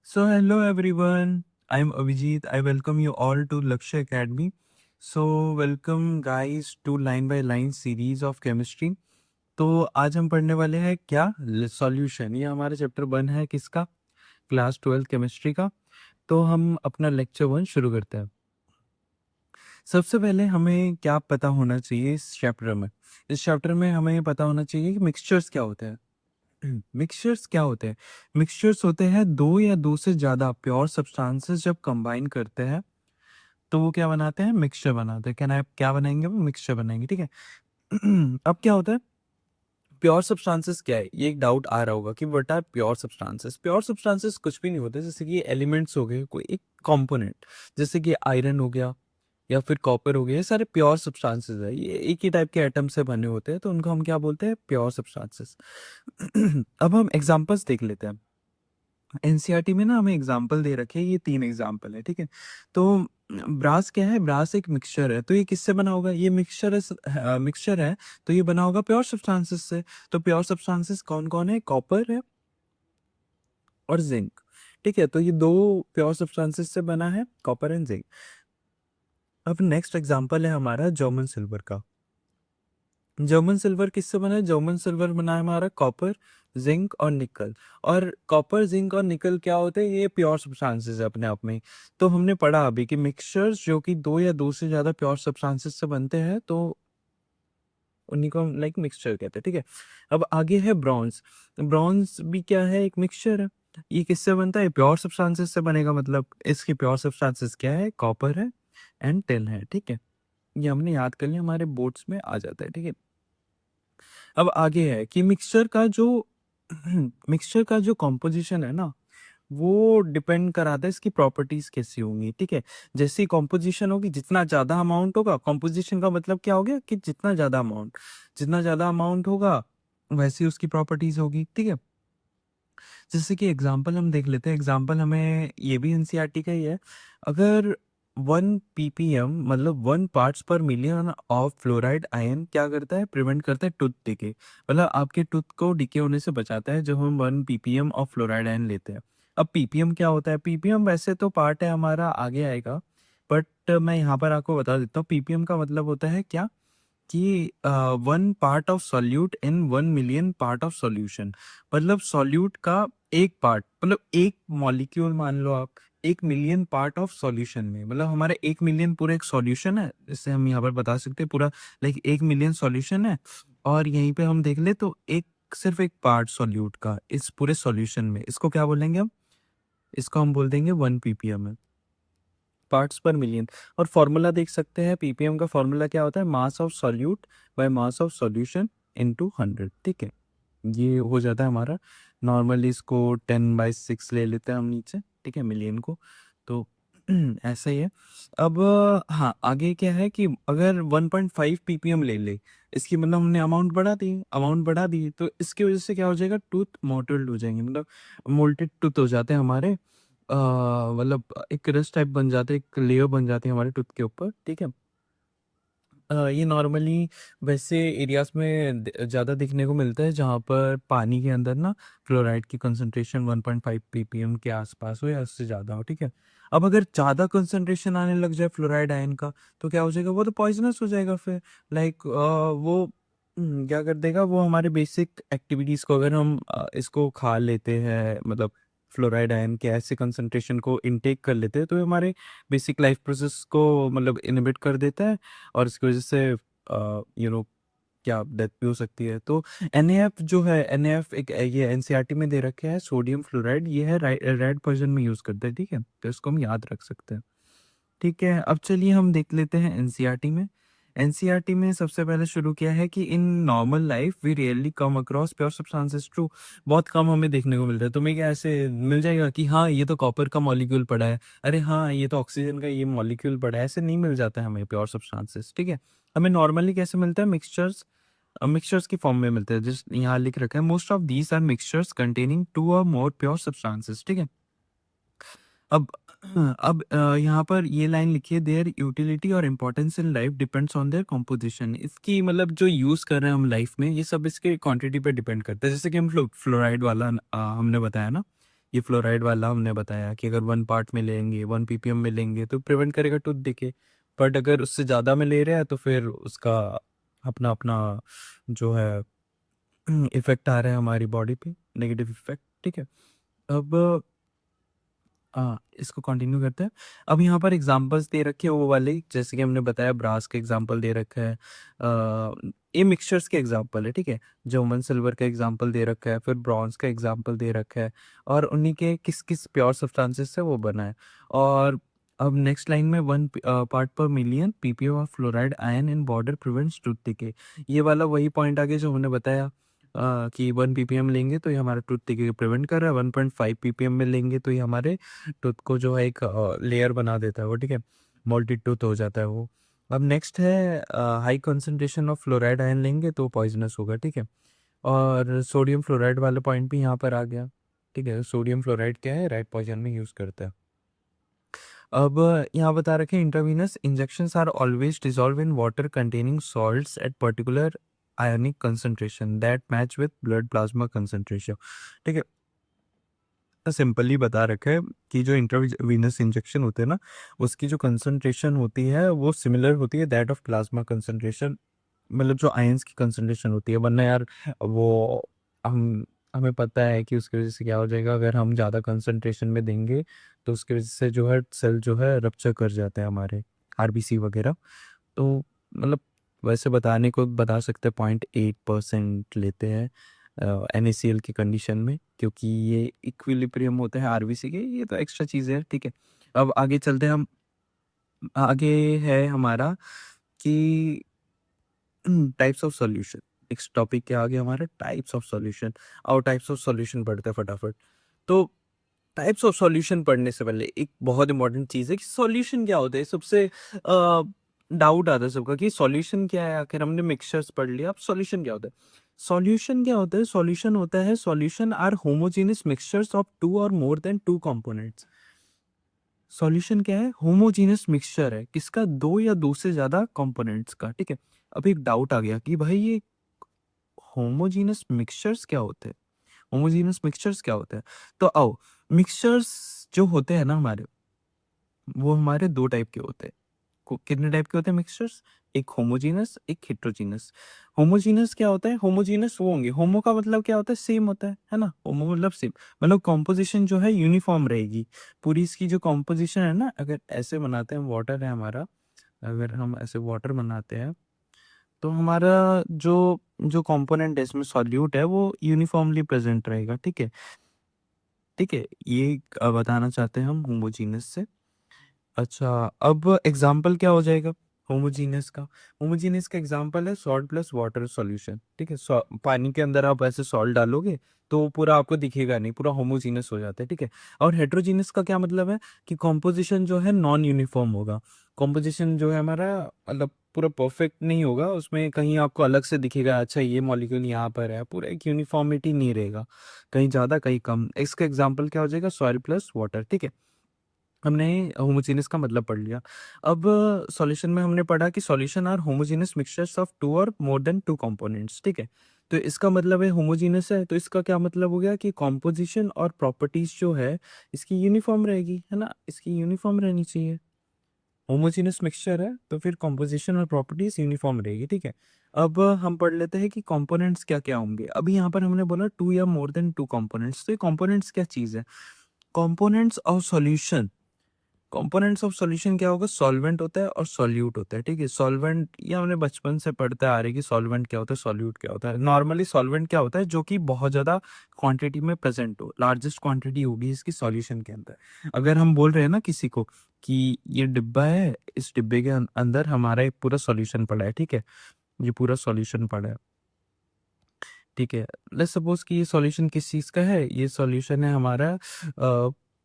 So, hello everyone. I'm Abhijit. I welcome you all to Lakshya Academy. So, welcome guys to Line by Line series of chemistry. तो आज हम पढ़ने वाले हैं क्या solution. ये हमारा चैप्टर 1 है किसका, क्लास 12 केमिस्ट्री का। तो हम अपना लेक्चर 1 शुरू करते हैं। सबसे पहले हमें क्या पता होना चाहिए इस चैप्टर में हमें पता होना चाहिए कि मिक्सचर्स क्या होते हैं। मिक्सचर्स क्या होते हैं? मिक्सचर्स होते हैं दो या दो से ज़्यादा प्योर सब्सटेंसेस जब कंबाइन करते हैं तो वो क्या बनाते हैं, मिक्सचर बनाते हैं। क्या बनाएंगे, वो मिक्सचर बनाएंगे, ठीक है। अब क्या होता है, प्योर सब्सटेंसेस क्या है, ये एक डाउट आ रहा होगा कि what are pure substances. Pure substances कुछ भी नहीं होते, जैसे कि एलिमेंट्स हो गए, कोई एक कंपोनेंट, जैसे कि आयरन हो गया या फिर कॉपर हो गया, ये सारे प्योर सब्सटेंसेस है। ये एक ही टाइप के एटम से बने होते हैं, तो उनको हम क्या बोलते हैं, प्योर सब्सटेंसेस। अब हम एग्जांपल्स देख लेते हैं। एनसीईआरटी में ना हमें एग्जाम्पल दे रखे हैं, ये 3 एग्जाम्पल है, ठीक है। तो ब्रास क्या है, ब्रास एक मिक्सचर है, तो ये किससे बना होगा, ये मिक्सचर है, तो ये बना होगा प्योर सब्सटेंसेस से। तो प्योर सब्सटेंसेस कौन कौन है, कॉपर है और जिंक, ठीक है। तो ये दो प्योर सब्सटेंसेस से बना है, कॉपर एंड जिंक। अब नेक्स्ट एग्जाम्पल है हमारा जर्मन सिल्वर का। जर्मन सिल्वर किससे बना है, जर्मन सिल्वर बना है हमारा कॉपर, जिंक और निकल। और कॉपर, जिंक और निकल क्या होते हैं, ये प्योर सब्सटेंसेस है अपने आप में। तो हमने पढ़ा अभी कि मिक्सचर्स जो कि दो या दो से ज्यादा प्योर सब्सटेंसेस से बनते हैं, तो उन्हीं को हम लाइक मिक्सचर कहते हैं, ठीक है। अब आगे है ब्रॉन्ज। ब्रॉन्ज भी क्या है, एक मिक्सचर है। ये किससे बनता है, प्योर सब्सटेंसेस से बनेगा, मतलब इसकी प्योर सब्सटेंसेस क्या है, कॉपर है एंड टिन है, ठीक है। ये हमने याद कर लिया, हमारे बोर्ड्स में आ जाता है, ठीक है। अब आगे है कि मिक्सचर का जो कॉम्पोजिशन है ना, वो डिपेंड कराता है इसकी प्रॉपर्टीज कैसी होंगी, ठीक है। जैसी कॉम्पोजिशन होगी, जितना ज्यादा अमाउंट होगा, कॉम्पोजिशन का मतलब क्या हो गया कि जितना ज्यादा अमाउंट होगा वैसी उसकी प्रॉपर्टीज होगी, ठीक है। जैसे कि एग्जांपल हम देख लेते हैं, एग्जांपल हमें ये भी एनसीईआरटी का ही है। अगर 1 ppm मतलब 1 parts per million of fluoride ion क्या करता है, प्रिवेंट करता है टूथ डिके, मतलब आपके टूथ को डिके होने से बचाता है जब हम 1 ppm ऑफ फ्लोराइड आयन लेते हैं। अब पीपीएम क्या होता है, पीपीएम वैसे तो पार्ट है हमारा, आगे आएगा, बट मैं यहाँ पर आपको बता देता हूँ। पीपीएम का मतलब होता है क्या कि 1 part of solute in 1 million part of solution. मतलब सॉल्यूट का एक पार्ट, मतलब एक मॉलिक्यूल मान लो आप, 1 मिलियन पार्ट ऑफ सॉल्यूशन में, मतलब हमारा 1 मिलियन पूरा एक सॉल्यूशन है, इससे हम यहाँ पर बता सकते हैं पूरा लाइक 1 मिलियन सॉल्यूशन है। और यहीं पे हम देख ले तो एक, सिर्फ एक पार्ट सॉल्यूट का इस पूरे सॉल्यूशन में, इसको क्या बोलेंगे हम, इसको हम बोल देंगे 1 ppm, पार्ट्स पर मिलियन। और फॉर्मूला देख सकते हैं, पीपीएम का फॉर्मूला क्या होता है, mass of solute by mass of solution into 100, ठीक है। ये हो जाता है हमारा। नॉर्मली इसको 10/6 ले लेते हैं हम नीचे, ठीक है, मिलियन को। तो ऐसा ही है। अब हाँ, आगे क्या है कि अगर 1.5 ppm ले ले, इसकी मतलब हमने अमाउंट बढ़ा दी, तो इसकी वजह से क्या हो जाएगा, टूथ मोल्टेड हो जाएंगे, मतलब मोल्टेड टूथ हो जाते हैं हमारे। मतलब एक रस्ट टाइप बन जाते हैं, एक लेयर बन जाती है हमारे टूथ के ऊपर, ठीक है। ये नॉर्मली वैसे एरियाज में ज़्यादा देखने को मिलता है जहाँ पर पानी के अंदर ना फ्लोराइड की कंसंट्रेशन 1.5 ppm के आसपास हो या उससे ज़्यादा हो, ठीक है। अब अगर ज़्यादा कंसंट्रेशन आने लग जाए फ्लोराइड आयन का, तो क्या हो जाएगा, वो तो पॉइजनस हो जाएगा फिर। लाइक वो क्या कर देगा, वो हमारे बेसिक एक्टिविटीज़ को, अगर हम इसको खा लेते हैं, मतलब फ्लोराइड आयन के ऐसे कंसंट्रेशन को इनटेक कर लेते हैं, तो ये हमारे बेसिक लाइफ प्रोसेस को मतलब इनहिबिट कर देता है, और इसकी वजह से यू नो क्या डेथ भी हो सकती है। तो NaF जो है, NaF एक ये एनसीईआरटी में दे रखे है, सोडियम फ्लोराइड, ये है रेड पोर्शन में यूज करते हैं, ठीक है, तो इसको हम याद रख सकते हैं, ठीक है। अब चलिए हम देख लेते हैं एनसीईआरटी में। एनसीईआरटी में सबसे पहले शुरू किया है कि in normal life we rarely come across pure substances, true, बहुत कम हमें देखने को मिल रहा है। तुम्हें क्या ऐसे मिल जाएगा कि हाँ ये तो कॉपर का मॉलिक्यूल पड़ा है, अरे हाँ ये तो ऑक्सीजन का ये मॉलिक्यूल पड़ा है, ऐसे नहीं मिल जाता है हमें प्योर सब्सटेंसेस, ठीक है। हमें नॉर्मली कैसे मिलता है, मिक्सचर्स की फॉर्म में मिलते हैं, जिस यहाँ लिख रखा है, most of these are mixtures containing 2 or more pure substances, ठीक है। अब यहाँ पर ये लाइन लिखी है, देयर यूटिलिटी और importance in life depends on their composition. इसकी मतलब जो यूज कर रहे हैं हम लाइफ में, ये सब इसके क्वांटिटी पे डिपेंड करता है। जैसे कि हम फ्लोराइड वाला हमने बताया ना ये फ्लोराइड वाला हमने बताया कि अगर 1 पार्ट में लेंगे, 1 पीपीएम में लेंगे तो प्रिवेंट करेगा टूथ डिके। बट अगर उससे ज़्यादा में ले रहे हैं तो फिर उसका अपना जो है इफ़ेक्ट आ रहा है हमारी बॉडी पे, नेगेटिव इफ़ेक्ट, ठीक है? अब इसको कंटिन्यू करते हैं। अब यहाँ पर एग्ज़ाम्पल्स दे रखे हैं वो वाले, जैसे कि हमने बताया ब्रास का एग्ज़ाम्पल दे रखा है। ये मिक्सचर्स के एग्ज़ाम्पल है, ठीक है? जर्मन सिल्वर का एग्ज़ाम्पल दे रखा है, फिर ब्रॉन्ज़ का एग्ज़ाम्पल दे रखा है और उन्हीं के किस-किस प्योर सब्सटेंसेस से वो बना है। और अब नेक्स्ट लाइन में 1 पार्ट पर million ppm of fluoride ion in body prevents tooth decay. ये वाला वही पॉइंट आ गया जो हमने बताया कि 1 पीपीएम लेंगे तो ये हमारा टूथ डिके प्रिवेंट कर रहा है, 1.5 पीपीएम में लेंगे तो ये हमारे टूथ को जो है एक लेयर बना देता है वो, ठीक है? मोल्टेड टूथ हो जाता है वो। अब नेक्स्ट है high concentration of fluoride ion लेंगे तो पॉइजनस होगा, ठीक है? और सोडियम फ्लोराइड वाला पॉइंट भी यहाँ पर आ गया, ठीक है? सोडियम फ्लोराइड क्या है? रैट पॉइजन में यूज़ करता है। अब यहाँ बता रखे हैं intravenous injections are always dissolve in water containing salts at particular ionic concentration that match with blood plasma concentration, ठीक है? सिंपली बता रखा है कि जो इंट्रावीनस इंजेक्शन होते हैं ना, उसकी जो कंसंट्रेशन होती है वो सिमिलर होती है दैट ऑफ प्लाज्मा कंसंट्रेशन, मतलब जो आयंस की कंसंट्रेशन होती है। वरना यार वो हम हमें पता है कि उसकी वजह से क्या हो जाएगा, अगर हम ज़्यादा कंसंट्रेशन में देंगे तो उसकी वजह से जो है सेल जो है रप्चर कर जाते हैं हमारे, आरबीसी वगैरह। तो मतलब वैसे बताने को बता सकते हैं 0.8% लेते हैं NaCl की कंडीशन में, क्योंकि ये इक्विलिब्रियम होते हैं आरबीसी के। ये तो एक्स्ट्रा चीज़ है, ठीक है? अब आगे चलते हैं हम। आगे है हमारा कि types of solution. Next topic क्या आ गया हमारा? Types of solution. और टाइप्स ऑफ सॉल्यूशन पढ़ते हैं फटाफट। तो टाइप्स ऑफ सॉल्यूशन पढ़ने से पहले एक बहुत इंपॉर्टेंट चीज़ है कि सॉल्यूशन क्या होता है। सबसे डाउट आता है सबका कि सॉल्यूशन क्या है। आखिर हमने मिक्सचर्स पढ़ लिया, अब सॉल्यूशन क्या होता है? सॉल्यूशन क्या होता है? सॉल्यूशन होता है, solution are homogeneous mixtures of 2 or more then 2 components. Solution क्या है? होमोजेनियस मिक्सचर है किसका? 2 या 2 से ज़्यादा कंपोनेंट्स का, ठीक है? अब एक डाउट आ गया कि भाई ये होमोजेनियस मिक्सचर्स क्या होते हैं? होमोजेनियस मिक्सचर्स क्या होते हैं? तो आओ, मिक्सचर्स जो होते हैं ना हमारे, वो हमारे 2 टाइप के होते हैं। कितने टाइप के होते हैं मिक्सचर्स? एक होमोजेनस, एक हेटेरोजेनस। होमोजेनस क्या होता है? होमोजेनस वो होंगे, होमो का मतलब क्या होता है? सेम होता है ना? होमो मतलब सेम, मतलब कॉम्पोजिशन जो है यूनिफॉर्म रहेगी। पूरी इसकी जो कॉम्पोजिशन है ना, अगर ऐसे बनाते हैं, वाटर है हमारा, अगर हम ऐसे वाटर बनाते हैं तो हमारा जो जो कंपोनेंट है इसमें सॉल्यूट है वो यूनिफॉर्मली प्रेजेंट रहेगा, ठीक है? ठीक है, ये बताना चाहते हैं हम होमोजेनस से। अच्छा, अब एग्जाम्पल क्या हो जाएगा होमोजीनियस का? होमोजीनियस का एग्जाम्पल है सॉल्ट प्लस वाटर सॉल्यूशन, ठीक है? पानी के अंदर आप ऐसे सॉल्ट डालोगे तो वो पूरा आपको दिखेगा नहीं, पूरा होमोजीनियस हो जाता है, ठीक है? और हेट्रोजीनियस का क्या मतलब है कि कॉम्पोजिशन जो है नॉन यूनिफॉर्म होगा। कॉम्पोजिशन जो है हमारा मतलब पूरा परफेक्ट नहीं होगा, उसमें कहीं आपको अलग से दिखेगा, अच्छा ये मॉलिक्यूल यहाँ पर है, पूरा एक यूनिफॉर्मिटी नहीं रहेगा, कहीं ज़्यादा कहीं कम। इसका एग्जाम्पल क्या हो जाएगा? सॉइल प्लस वाटर, ठीक है? हमने होमोजेनियस का मतलब पढ़ लिया। अब सॉल्यूशन में हमने पढ़ा कि solution are homogeneous mixtures of 2 or more then 2 components, ठीक है? तो इसका मतलब है होमोजेनियस है, तो इसका क्या मतलब हो गया कि कॉम्पोजिशन और प्रॉपर्टीज जो है इसकी यूनिफॉर्म रहेगी, है ना? इसकी यूनिफॉर्म रहनी चाहिए। होमोजेनियस मिक्सचर है तो फिर कॉम्पोजिशन और प्रॉपर्टीज यूनिफॉर्म रहेगी, ठीक है? अब हम पढ़ लेते हैं कि कंपोनेंट्स क्या-क्या होंगे। अभी यहाँ पर हमने बोला 2 या मोर देन 2 कंपोनेंट्स, तो ये कंपोनेंट्स क्या चीज़ है? Components of solution. Components of solution क्या होगा? सॉल्वेंट होता है और सॉल्यूट होता है, ठीक है? सॉल्वेंट ये हमने बचपन से पढ़ते आ रहे हैं कि सॉल्वेंट क्या होता है, सॉल्यूट क्या होता है। नॉर्मली सॉल्वेंट क्या होता है? जो कि बहुत ज़्यादा क्वांटिटी में प्रेजेंट हो, लार्जेस्ट क्वांटिटी होगी इसकी सॉल्यूशन के अंदर। अगर हम बोल रहे हैं ना किसी को कि ये डिब्बा है, इस डिब्बे के अंदर हमारा एक पूरा सॉल्यूशन पड़ा है, ठीक है? ये पूरा सॉल्यूशन पड़ा है, ठीक है? लेट्स सपोज कि ये सॉल्यूशन किस चीज़ का है? ये सॉल्यूशन है हमारा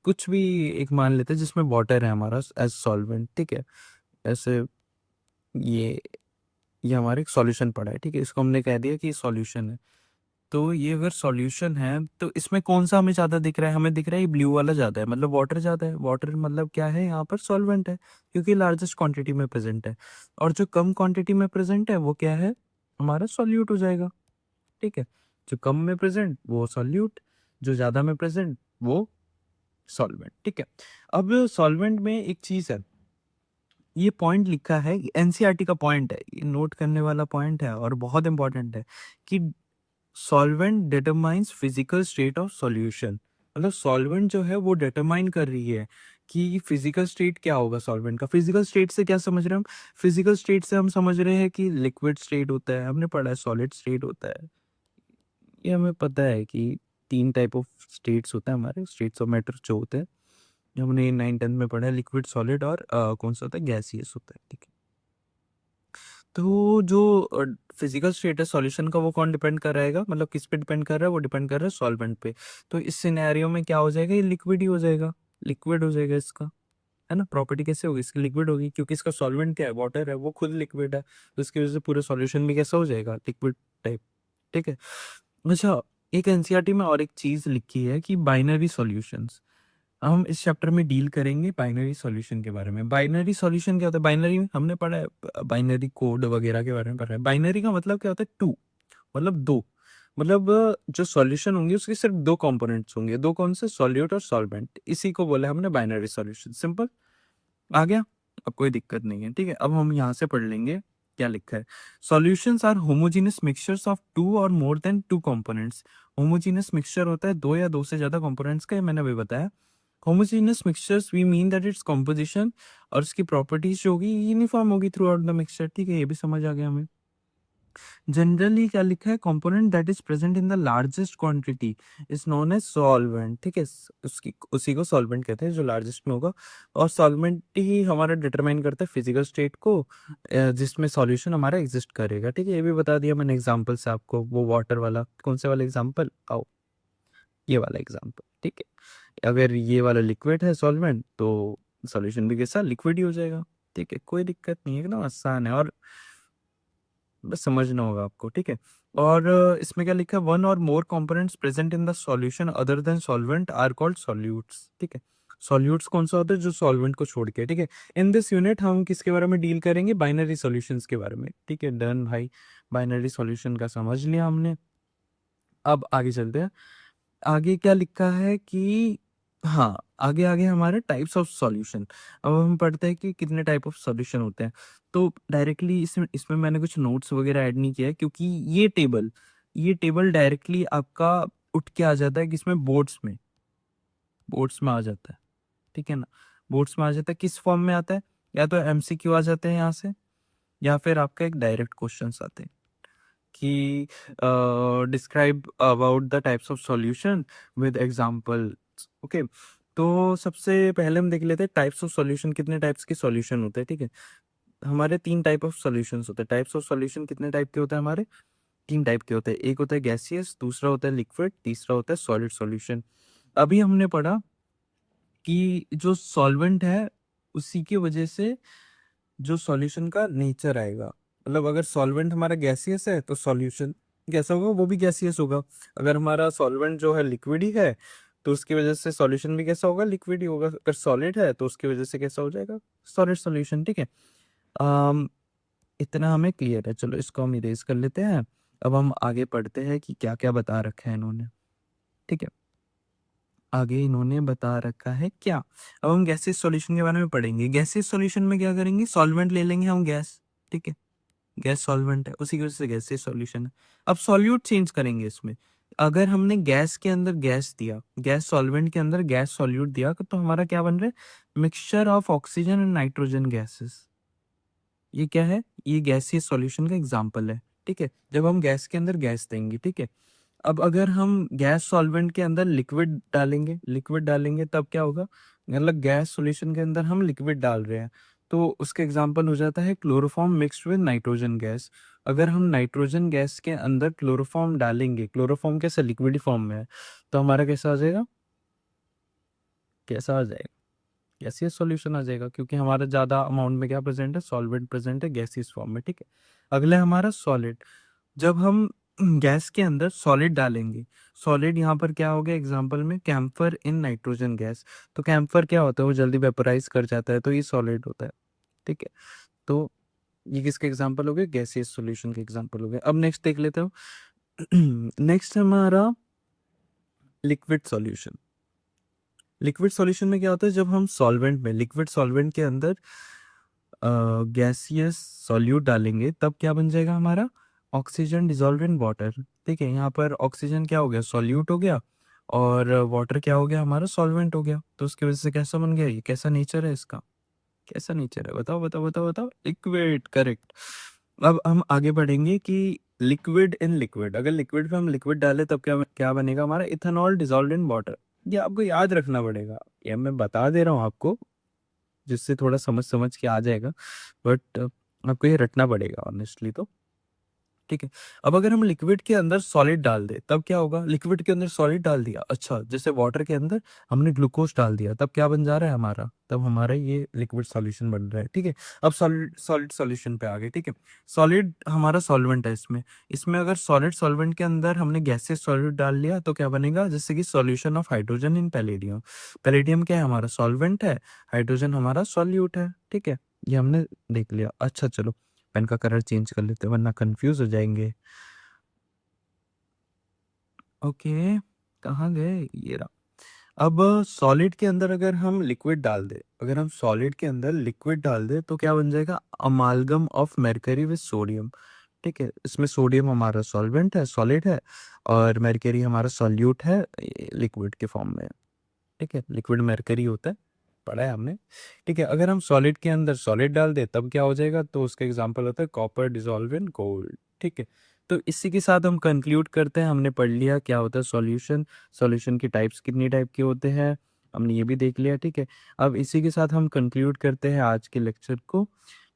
कुछ भी एक मान लेते हैं जिसमें वाटर है हमारा एज सॉल्वेंट, ठीक है? ऐसे ये ये हमारा एक सॉल्यूशन पड़ा है, ठीक है? इसको हमने कह दिया कि ये सॉल्यूशन है। तो ये अगर सॉल्यूशन है तो इसमें कौन-सा हमें ज़्यादा दिख रहा है? हमें दिख रहा है ये ब्लू वाला ज़्यादा है, मतलब वाटर ज़्यादा है। वाटर मतलब क्या है? यहाँ पर सॉल्वेंट है, क्योंकि लार्जेस्ट क्वांटिटी में प्रेज़ेंट है। और जो कम क्वांटिटी में प्रेज़ेंट है वो क्या है? हमारा सॉल्यूट हो जाएगा, ठीक है? जो कम में प्रेज़ेंट वो सॉल्यूट, जो ज़्यादा में प्रेज़ेंट वो सॉल्वेंट, ठीक है। अब सॉल्वेंट में एक चीज है, ये पॉइंट लिखा है, एनसीईआरटी का पॉइंट है, ये नोट करने वाला पॉइंट है और बहुत इंपॉर्टेंट है कि solvent determines physical state of solution. मतलब सॉल्वेंट जो है वो डिटरमाइन कर रही है कि फिजिकल स्टेट क्या होगा सॉल्वेंट का। फिजिकल स्टेट से क्या समझ रहे हैं हम? फिजिकल स्टेट से हम समझ रहे हैं कि लिक्विड स्टेट होता है, हमने पढ़ा है, सॉलिड स्टेट होता है, ये हमें पता है कि 3 टाइप ऑफ स्टेट्स होते हैं हमारे, स्टेट्स ऑफ मैटर जो होते हैं, जो हमने 9th-10th में पढ़ा है, लिक्विड, सॉलिड और कौन सा होता है, गैसियस होता है, ठीक है। तो जो फिजिकल स्टेट है सॉल्यूशन का वो कौन डिपेंड कर रहेगा, मतलब किस पे डिपेंड कर रहा है, वो डिपेंड कर रहा है सॉल्वेंट पे। तो इस सिनेरियो में क्या हो जाएगा, ये लिक्विड ही हो जाएगा, लिक्विड हो जाएगा इसका, है ना। प्रॉपर्टी कैसे होगी इसकी, लिक्विड होगी, क्योंकि इसका सॉल्वेंट क्या है, वाटर है, वो खुद लिक्विड है, तो इसकी वजह से पूरा सॉल्यूशन भी कैसा हो जाएगा, लिक्विड टाइप, ठीक है। अच्छा, एक एनसीईआरटी में और एक चीज लिखी है कि बाइनरी सॉल्यूशंस, हम इस चैप्टर में डील करेंगे बाइनरी सॉल्यूशन के बारे में। बाइनरी सॉल्यूशन क्या होता है, बाइनरी में हमने पढ़ा है, बाइनरी कोड वगैरह के बारे में पढ़ा है। बाइनरी का मतलब क्या होता है, टू, मतलब दो, मतलब जो सॉल्यूशन होंगे उसके सिर्फ दो कंपोनेंट्स होंगे, दो कौन से, सॉल्यूट और सॉल्वेंट, इसी को बोला हमने बाइनरी सॉल्यूशन। सिंपल, आ गया, अब कोई दिक्कत नहीं है, ठीक है। अब हम यहाँ से पढ़ लेंगे क्या लिखा है। Solutions are homogeneous mixtures of two or more than two components. Homogeneous mixture होता है दो या दो से ज्यादा कंपोनेंट्स का, ये मैंने अभी बताया। Homogeneous mixtures we mean that its composition और इसकी प्रॉपर्टीज जो होगी यूनिफॉर्म होगी थ्रू आउट द मिक्सचर, ठीक है, ये भी समझ आ गया हमें। जनरली क्या लिखा है, component that is present in the largest quantity is known as solvent, ठीक है, उसकी उसी को सॉल्वेंट कहते हैं जो लार्जेस्ट में होगा। और सॉल्वेंट ही हमारा डिटरमाइन करता है फिजिकल स्टेट को, जिसमें सॉल्यूशन हमारा एग्जिस्ट करेगा, ठीक है। ये भी बता दिया मैंने एग्जांपल से आपको, वो वाटर वाला, कौन से वाला एग्जांपल, आओ ये वाला एग्जांपल, ठीक है। अगर ये वाला लिक्विड है सॉल्वेंट तो सॉल्यूशन भी कैसा, लिक्विड ही हो जाएगा, ठीक है, कोई दिक्कत नहीं है, एकदम आसान है और बस समझना होगा आपको, ठीक है। और इसमें क्या लिखा है, one or more components present in the solution other than solvent are called solutes, ठीक है। सॉल्यूट्स कौन सा होता है, जो सॉल्वेंट को छोड़ के, ठीक है। इन दिस यूनिट हम किसके बारे में डील करेंगे, बाइनरी सॉल्यूशंस के बारे में, ठीक है। डन भाई, बाइनरी सॉल्यूशन का समझ लिया हमने। अब आगे चलते हैं, आगे क्या लिखा है कि, हाँ, आगे आगे हमारे टाइप्स ऑफ सॉल्यूशन। अब हम पढ़ते हैं कि कितने टाइप ऑफ सॉल्यूशन होते हैं। तो डायरेक्टली इसमें इसमें मैंने कुछ नोट्स वगैरह ऐड नहीं किया है, क्योंकि ये टेबल डायरेक्टली आपका उठ के आ जाता है, किसमें, बोर्ड्स में आ जाता है, ठीक है ना। बोर्ड्स में आ जाता है, किस फॉर्म में आता है, या तो एमसीक्यू आ जाते हैं यहाँ से, या फिर आपका एक डायरेक्ट क्वेश्चन आते हैं कि describe about the types of solution with example, okay. तो सबसे पहले हम देख लेते हैं टाइप्स ऑफ सॉल्यूशन, कितने टाइप्स के सॉल्यूशन होते हैं, ठीक है। हमारे 3 टाइप ऑफ सॉल्यूशंस होते हैं। टाइप्स ऑफ सॉल्यूशन कितने टाइप के होते हैं हमारे, 3 टाइप के होते हैं। एक होता है गैसियस, दूसरा होता है लिक्विड, तीसरा होता है सॉलिड सॉल्यूशन। अभी हमने पढ़ा कि जो सॉल्वेंट है उसी की वजह से जो सॉल्यूशन का नेचर आएगा, मतलब अगर सॉल्वेंट हमारा गैसियस है तो सॉल्यूशन कैसा होगा, वो भी गैसियस होगा। अगर हमारा सॉल्वेंट जो है लिक्विड ही है तो उसकी वजह से सॉल्यूशन भी कैसा होगा, लिक्विड ही होगा। अगर सॉलिड है तो उसकी वजह से कैसा हो जाएगा, सॉलिड सॉल्यूशन, ठीक है। अम, इतना हमें क्लियर है, चलो इसको हम इरेज कर लेते हैं। अब हम आगे पढ़ते हैं कि क्या क्या बता रखा है इन्होंने, ठीक है। आगे इन्होंने बता रखा है क्या, अब हम गैसियस सॉल्यूशन के बारे में पढ़ेंगे। गैसियस सॉल्यूशन में क्या करेंगे, सॉल्वेंट ले लेंगे हम, गैस, ठीक है, गैस सॉल्वेंट है, उसी की वजह से गैसियस सॉल्यूशन है। अब सॉल्यूट चेंज करेंगे इसमें, अगर हमने गैस के अंदर गैस दिया, गैस सॉल्वेंट के अंदर गैस सॉल्यूट दिया, तो हमारा क्या बन रहा है, mixture of oxygen and nitrogen gases. ये क्या है, ये गैसियस सॉल्यूशन का एग्जांपल है, ठीक है। जब हम गैस के अंदर गैस देंगे, ठीक है। अब अगर हम गैस सॉल्वेंट के अंदर लिक्विड डालेंगे तब क्या होगा, मतलब गैस सॉल्यूशन के अंदर हम लिक्विड डाल रहे हैं, तो उसका एग्जांपल हो जाता है chloroform mixed with nitrogen gas. अगर हम नाइट्रोजन गैस के अंदर क्लोरोफॉर्म डालेंगे, क्लोरोफॉर्म कैसा, लिक्विड फॉर्म में है, तो हमारा कैसा आ जाएगा, कैसा आ जाएगा, गैसियस सॉल्यूशन आ जाएगा, क्योंकि हमारा ज्यादा अमाउंट में क्या प्रेजेंट है, सॉल्वेंट प्रेजेंट है गैसियस फॉर्म में, ठीक है। अगला है हमारा सॉलिड। जब हम गैस के अंदर सॉलिड डालेंगे, सॉलिड यहाँ पर क्या हो गया, एग्जांपल में कैम्फर इन नाइट्रोजन गैस, तो कैम्फर क्या होता है, वो जल्दी वेपोराइज कर जाता है, तो ये सॉलिड होता है, ठीक है। तो ये किसके एग्जांपल हो गए, गैसियस सॉल्यूशन के एग्जांपल हो गए। अब नेक्स्ट देख लेते हो, नेक्स्ट हमारा लिक्विड सॉल्यूशन। लिक्विड सॉल्यूशन में क्या होता है, जब हम सॉल्वेंट में, लिक्विड सॉल्वेंट के अंदर गैसियस सॉल्यूट डालेंगे तब क्या बन जाएगा हमारा, ऑक्सीजन डिजॉल्व इन वाटर। ठीक है, यहाँ पर ऑक्सीजन क्या हो गया, सॉल्यूट हो गया, और वाटर क्या हो गया हमारा, सॉल्वेंट हो गया। तो उसकी वजह से कैसा बन गया, ये कैसा नेचर है इसका, कैसा नेचर है, बताओ बताओ बताओ बताओ, लिक्विड, करेक्ट। अब हम आगे बढ़ेंगे कि लिक्विड इन लिक्विड, अगर लिक्विड में हम लिक्विड डालें तब क्या क्या बनेगा हमारा, इथेनॉल डिजॉल्व इन वाटर। ये आपको याद रखना पड़ेगा, ये मैं बता दे रहा हूँ आपको, जिससे थोड़ा समझ समझ के आ जाएगा, बट आपको ये रटना पड़ेगा ऑनेस्टली तो। ठीक है, अब अगर हम लिक्विड के अंदर सॉलिड डाल दे तब क्या होगा, लिक्विड के अंदर सॉलिड डाल दिया, अच्छा जैसे वाटर के अंदर हमने ग्लूकोज डाल दिया, तब क्या बन जा रहा है हमारा, तब हमारा ये लिक्विड सॉल्यूशन बन रहा है। ठीक है, अब सॉलिड सॉलिड सॉल्यूशन पे आ गए। ठीक है, सॉलिड हमारा सॉल्वेंट है, इसमें इसमें अगर सॉलिड सॉल्वेंट के अंदर हमने गैसेस सॉल्यूट डाल लिया तो क्या बनेगा, जैसे कि solution of hydrogen in palladium. Palladium क्या है हमारा, सॉल्वेंट है, हाइड्रोजन हमारा सॉल्यूट है। ठीक है, ये हमने देख लिया। अच्छा चलो, पेन का कलर चेंज कर लेते हैं वरना कंफ्यूज हो जाएंगे। ओके, कहाँ गए, ये रहा। अब सॉलिड के अंदर अगर हम लिक्विड डाल दे, अगर हम सॉलिड के अंदर लिक्विड डाल दे तो क्या बन जाएगा, अमालगम ऑफ मरकरी विद सोडियम। ठीक है, इसमें सोडियम हमारा सॉल्वेंट है, सॉलिड है, और मरकरी हमारा सॉल्यूट है लिक्विड के फॉर्म में। ठीक है, लिक्विड मरकरी होता है, पढ़ा है हमने। ठीक है, अगर हम सॉलिड के अंदर सॉलिड डाल दे तब क्या हो जाएगा, तो उसका एग्जांपल होता है कॉपर डिजॉल्व इन गोल्ड। ठीक है, तो इसी के साथ हम कंक्लूड करते हैं, हमने पढ़ लिया क्या होता है सॉल्यूशन, सॉल्यूशन की टाइप्स कितनी टाइप के होते हैं, हमने ये भी देख लिया। ठीक है, अब इसी के साथ हम कंक्लूड करते हैं आज के लेक्चर को।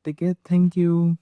ठीक है, थैंक यू।